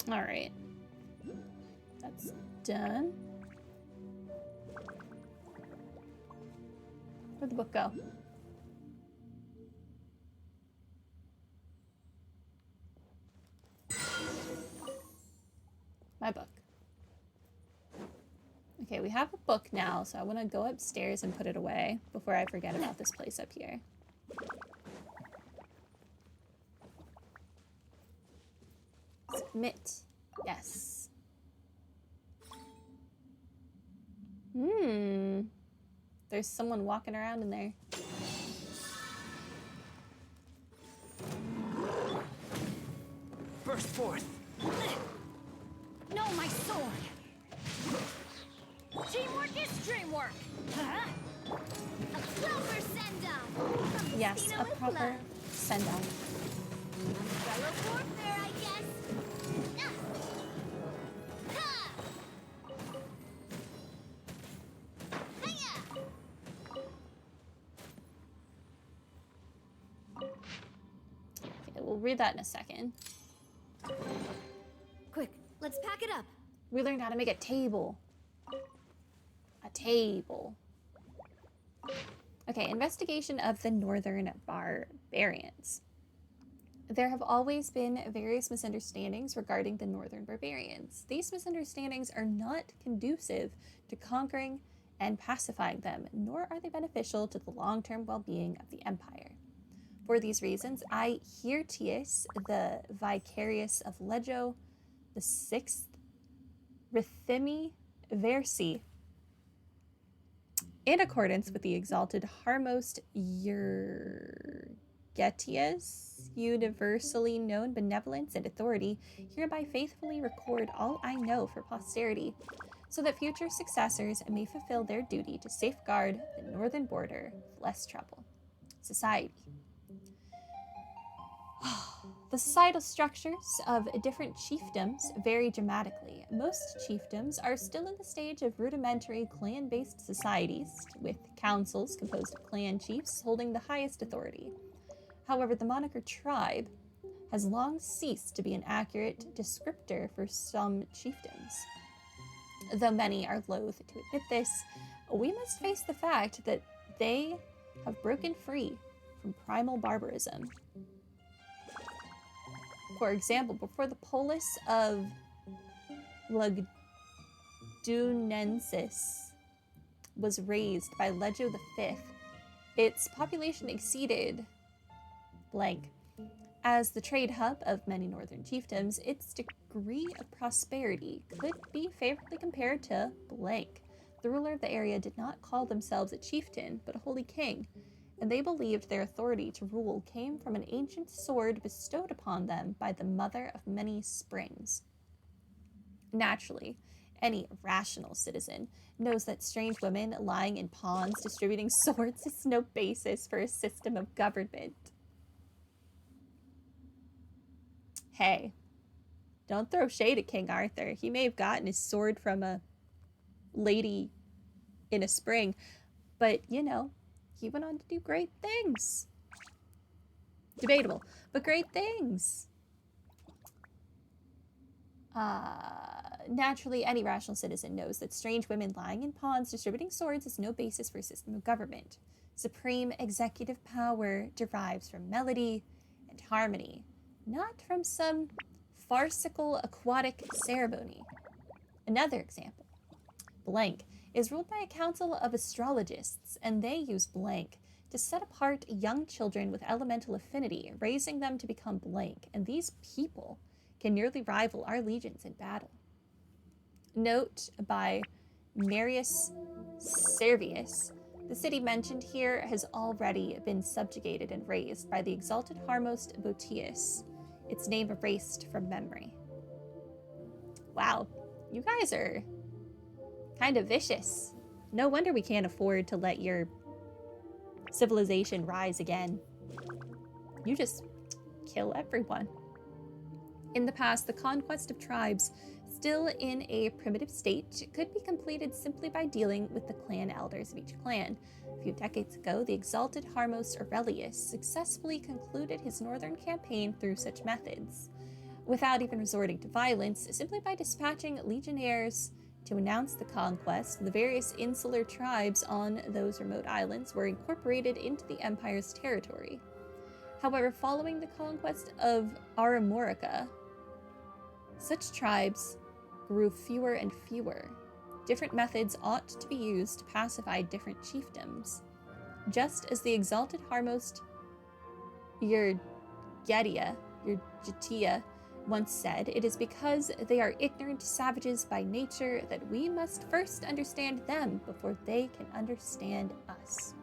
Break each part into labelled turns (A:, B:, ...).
A: Alright. That's done. Where'd the book go? My book. Okay, we have a book now, so I want to go upstairs and put it away before I forget about this place up here. Submit. Yes. There's someone walking around in there.
B: Burst forth.
C: No, my sword. Teamwork is dreamwork. Huh? A proper send-off.
A: Yes, a proper send-off.
C: Fellow warfare, I guess.
A: Okay, we'll read that in a second.
C: Quick, let's pack it up.
A: We learned how to make a table. A table. Okay, investigation of the Northern Barbarians. There have always been various misunderstandings regarding the Northern Barbarians. These misunderstandings are not conducive to conquering and pacifying them, nor are they beneficial to the long-term well-being of the Empire. For these reasons, I, Hirtius, the Vicarious of Lejo, the Sixth, Rithimi Versi, in accordance with the exalted Harmost Getius, universally known benevolence and authority, hereby faithfully record all I know for posterity, so that future successors may fulfill their duty to safeguard the northern border with less trouble. Society. The societal structures of different chiefdoms vary dramatically. Most chiefdoms are still in the stage of rudimentary clan-based societies, with councils composed of clan chiefs holding the highest authority. However, the moniker tribe has long ceased to be an accurate descriptor for some chiefdoms. Though many are loath to admit this, we must face the fact that they have broken free from primal barbarism. For example, before the polis of Lugdunensis was razed by Lejo V, its population exceeded blank. As the trade hub of many northern chiefdoms, its degree of prosperity could be favorably compared to blank. The ruler of the area did not call themselves a chieftain, but a holy king, and they believed their authority to rule came from an ancient sword bestowed upon them by the mother of many springs. Naturally, any rational citizen knows that strange women lying in ponds distributing swords is no basis for a system of government. Hey, don't throw shade at King Arthur. He may have gotten his sword from a lady in a spring, but, you know, he went on to do great things. Debatable, but great things. Naturally, any rational citizen knows that strange women lying in ponds distributing swords is no basis for a system of government. Supreme executive power derives from melody and harmony, not from some farcical aquatic ceremony. Another example. Blank is ruled by a council of astrologists, and they use blank to set apart young children with elemental affinity, raising them to become blank, and these people can nearly rival our legions in battle. Note by Marius Servius, the city mentioned here has already been subjugated and razed by the exalted Harmost Botius, its name erased from memory. Wow, you guys are kind of vicious. No wonder we can't afford to let your civilization rise again. You just kill everyone. In the past, the conquest of tribes still in a primitive state could be completed simply by dealing with the clan elders of each clan. A few decades ago, the exalted Harmos Aurelius successfully concluded his northern campaign through such methods. without even resorting to violence, simply by dispatching legionnaires to announce the conquest. The various insular tribes on those remote islands were incorporated into the Empire's territory. However, following the conquest of Aramorica, such tribes grew fewer and fewer. Different methods ought to be used to pacify different chiefdoms. Just as the exalted Harmost Urgetia once said, it is because they are ignorant savages by nature that we must first understand them before they can understand us.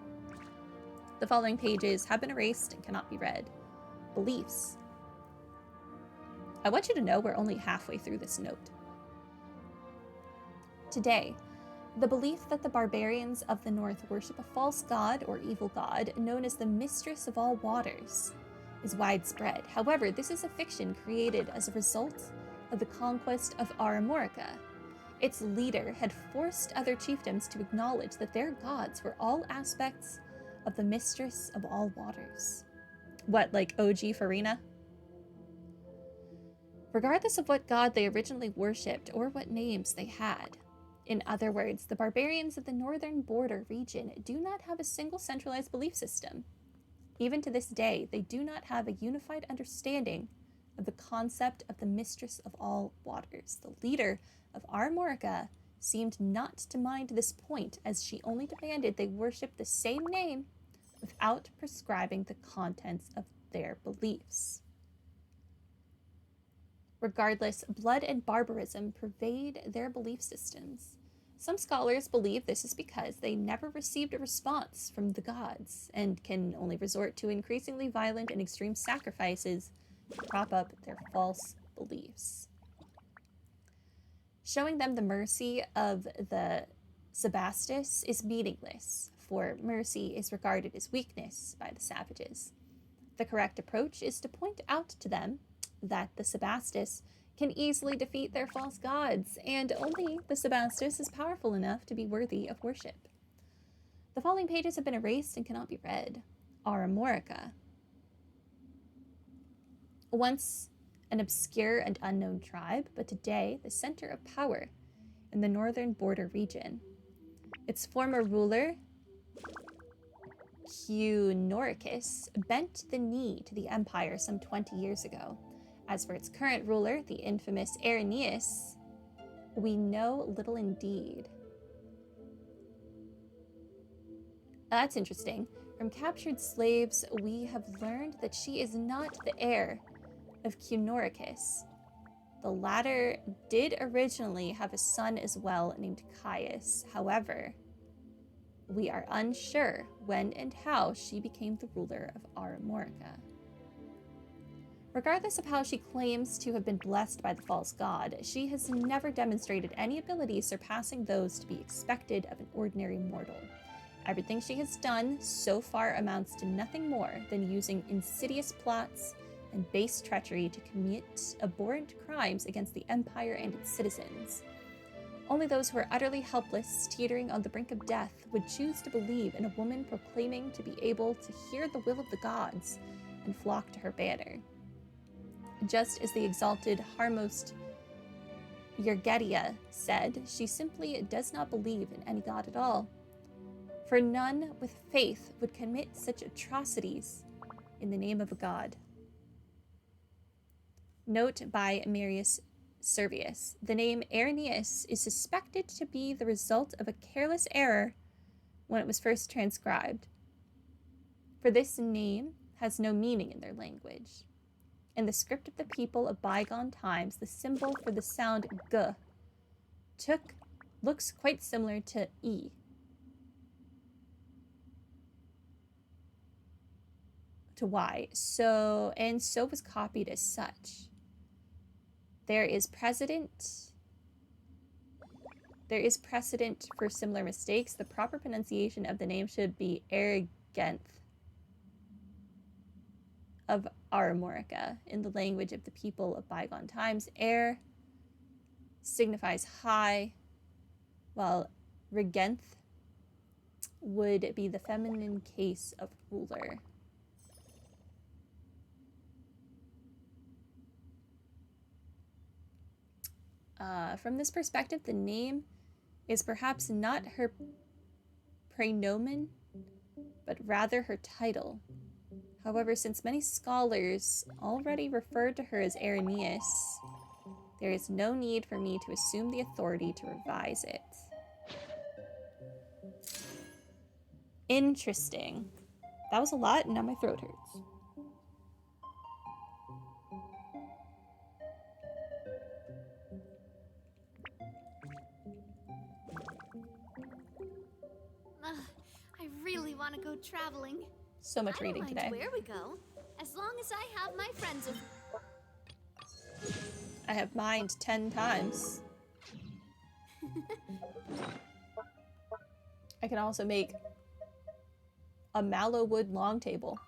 A: The following pages have been erased and cannot be read. Beliefs. I want you to know we're only halfway through this note. Today, the belief that the barbarians of the north worship a false god or evil god known as the Mistress of All Waters is widespread. However, this is a fiction created as a result of the conquest of Aramorica. Its leader had forced other chiefdoms to acknowledge that their gods were all aspects of the Mistress of All Waters. What, like OG Farina? Regardless of what god they originally worshipped or what names they had. In other words, the barbarians of the northern border region do not have a single centralized belief system. Even to this day, they do not have a unified understanding of the concept of the Mistress of All Waters. The leader of Aramorica seemed not to mind this point, as she only demanded they worship the same name without prescribing the contents of their beliefs. Regardless, blood and barbarism pervade their belief systems. Some scholars believe this is because they never received a response from the gods and can only resort to increasingly violent and extreme sacrifices to prop up their false beliefs. Showing them the mercy of the Sebastus is meaningless, for mercy is regarded as weakness by the savages. The correct approach is to point out to them that the Sebastus can easily defeat their false gods, and only the Sebastus is powerful enough to be worthy of worship. The following pages have been erased and cannot be read. Aramorica. Once an obscure and unknown tribe, but today the center of power in the northern border region. Its former ruler, Cunoricus, bent the knee to the empire some 20 years ago. As for its current ruler, the infamous Irenaeus, we know little indeed. That's interesting. From captured slaves, we have learned that she is not the heir of Cunoricus. The latter did originally have a son as well named Caius. However, we are unsure when and how she became the ruler of Aramorica. Regardless of how she claims to have been blessed by the false god, she has never demonstrated any abilities surpassing those to be expected of an ordinary mortal. Everything she has done so far amounts to nothing more than using insidious plots and base treachery to commit abhorrent crimes against the Empire and its citizens. Only those who are utterly helpless, teetering on the brink of death, would choose to believe in a woman proclaiming to be able to hear the will of the gods and flock to her banner. Just as the exalted Harmost Urgetia said, she simply does not believe in any god at all. For none with faith would commit such atrocities in the name of a god. Note by Marius Servius. The name Irenaeus is suspected to be the result of a careless error when it was first transcribed, for this name has no meaning in their language. In the script of the people of bygone times, the symbol for the sound g looks quite similar to e. To y. So was copied as such. There is precedent for similar mistakes. The proper pronunciation of the name should be Ergenth of Aramorica in the language of the people of bygone times. Er signifies high, while Regenth would be the feminine case of ruler. From this perspective, the name is perhaps not her praenomen, but rather her title. However, since many scholars already referred to her as Irenaeus, there is no need for me to assume the authority to revise it. Interesting. That was a lot, and now my throat hurts.
C: I really want to go traveling.
A: So much reading today.
C: I don't mind where we go, as long as I have my friends with me.
A: I have mined 10 times. I can also make a mallow wood long table.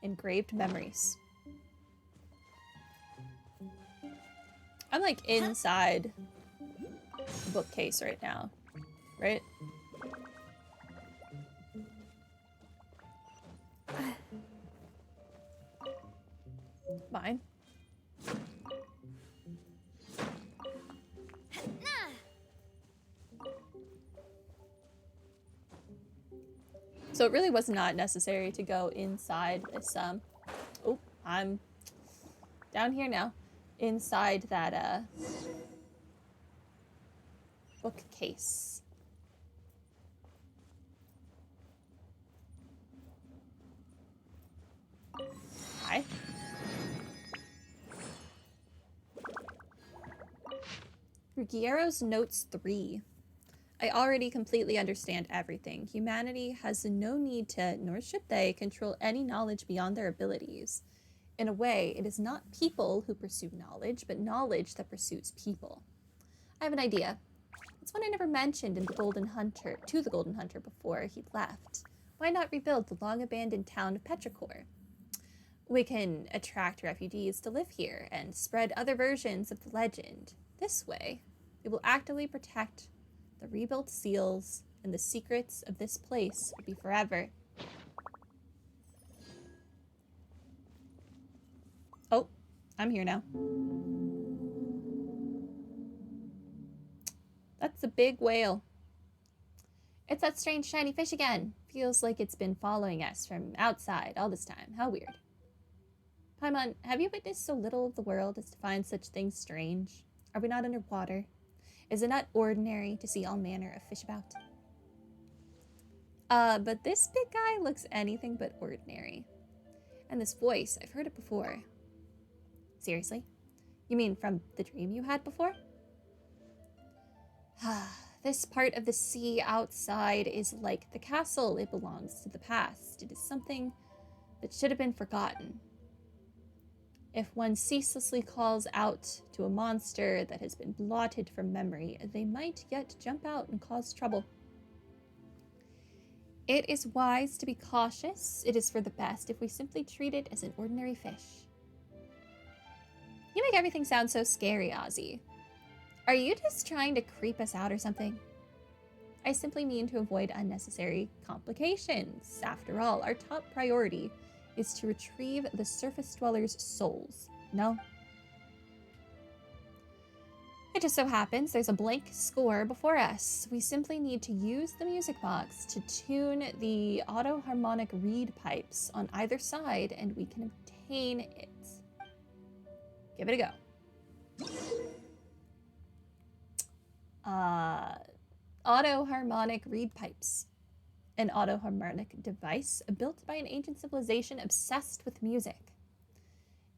A: Engraved memories. I'm like inside the bookcase right now, right? Mine. So it really was not necessary to go inside this, oh, I'm down here now. Inside that, bookcase. Hi. Ruggiero's Notes 3. I already completely understand everything. Humanity has no need to, nor should they, control any knowledge beyond their abilities. In a way, it is not people who pursue knowledge, but knowledge that pursues people. I have an idea. It's one I never mentioned in the Golden Hunter, to the Golden Hunter before he left. Why not rebuild the long-abandoned town of Petrichor? We can attract refugees to live here and spread other versions of the legend. This way, it will actively protect the rebuilt seals, and the secrets of this place will be forever. Oh, I'm here now. That's a big whale. It's that strange shiny fish again. Feels like it's been following us from outside all this time. How weird. Paimon, have you witnessed so little of the world as to find such things strange? Are we not underwater? Is it not ordinary to see all manner of fish about? But this big guy looks anything but ordinary. And this voice, I've heard it before. Seriously? You mean from the dream you had before? This part of the sea outside is like the castle. It belongs to the past. It is something that should have been forgotten. If one ceaselessly calls out to a monster that has been blotted from memory, they might yet jump out and cause trouble. It is wise to be cautious. It is for the best if we simply treat it as an ordinary fish. You make everything sound so scary, Ozzy. Are you just trying to creep us out or something? I simply mean to avoid unnecessary complications. After all, our top priority is to retrieve the surface dwellers' souls. No? It just so happens there's a blank score before us. We simply need to use the music box to tune the auto-harmonic reed pipes on either side, and we can obtain it. Give it a go. Auto-harmonic reed pipes. An auto-harmonic device built by an ancient civilization obsessed with music.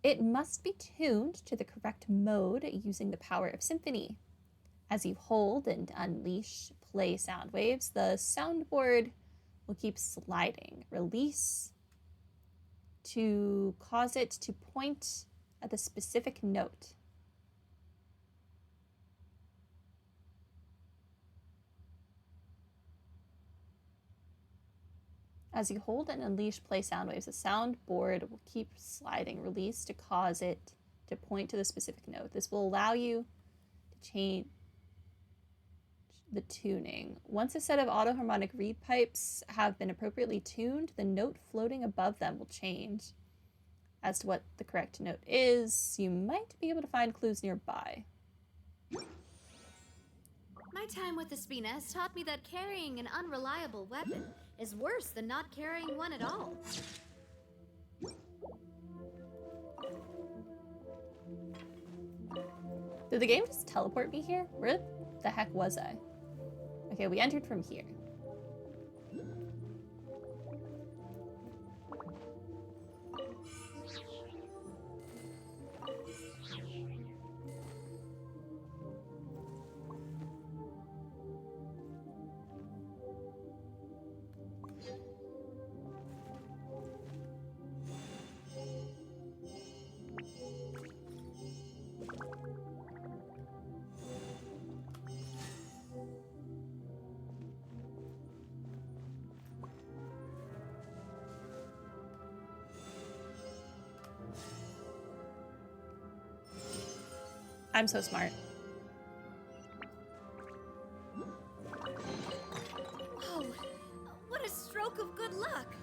A: It must be tuned to the correct mode using the power of symphony. As you hold and unleash play sound waves, the soundboard will keep sliding. Release to cause it to point at the specific note. As you hold and unleash play sound waves, the soundboard will keep sliding. Release to cause it to point to the specific note. This will allow you to change the tuning. Once a set of auto-harmonic reed pipes have been appropriately tuned, the note floating above them will change. As to what the correct note is, you might be able to find clues nearby.
C: My time with Espina has taught me that carrying an unreliable weapon is worse than not carrying one at all.
A: Did the game just teleport me here? Where the heck was I? Okay, we entered from here. I'm so smart.
C: Whoa, what a stroke of good luck!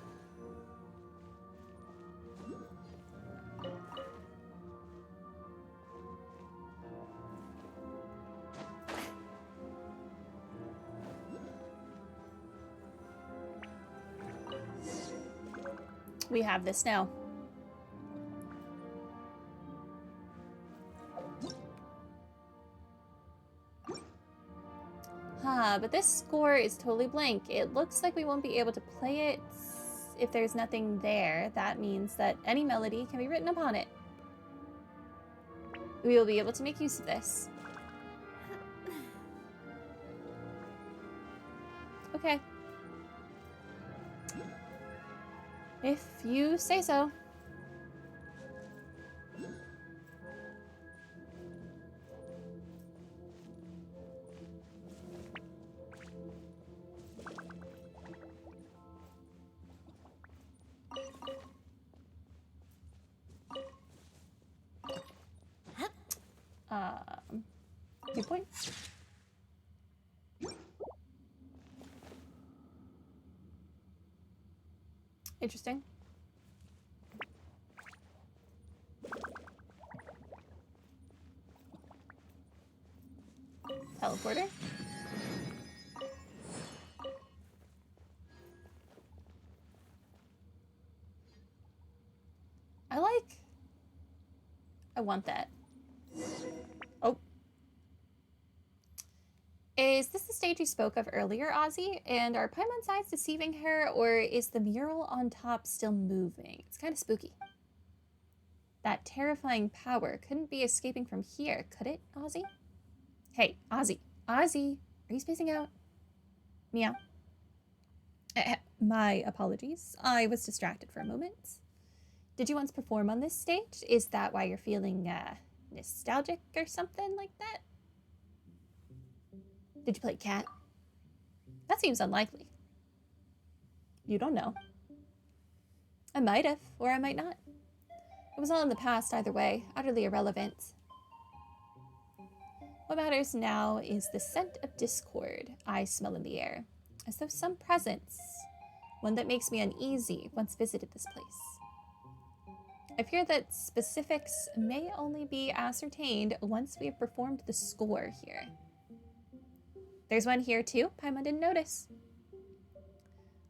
A: We have this now. But this score is totally blank. It looks like we won't be able to play it if there's nothing there. That means that any melody can be written upon it. We will be able to make use of this. Okay. If you say so. Viewpoint. Interesting. Teleporter. I want that. Oh. Is this the stage you spoke of earlier, Ozzy? And are Paimon's eyes deceiving her, or is the mural on top still moving? It's kind of spooky. That terrifying power couldn't be escaping from here, could it, Ozzy? Hey, Ozzy. Ozzy, are you spacing out? Meow. My apologies. I was distracted for a moment. Did you once perform on this stage? Is that why you're feeling nostalgic or something like that? Did you play cat? That seems unlikely. You don't know. I might have, or I might not. It was all in the past either way, utterly irrelevant. What matters now is the scent of discord I smell in the air, as though some presence, one that makes me uneasy, once visited this place. I fear that specifics may only be ascertained once we have performed the score here. There's one here too, Paimon didn't notice.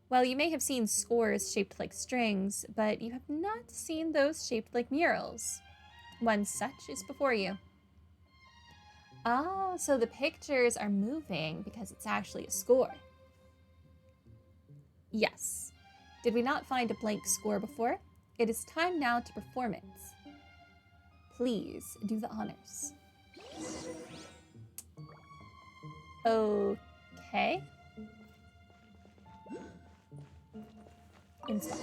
A: Well, you may have seen scores shaped like strings, but you have not seen those shaped like murals. One such is before you. Oh, so the pictures are moving because it's actually a score. Yes. Did we not find a blank score before? It is time now to perform it. Please do the honors. Okay. Install.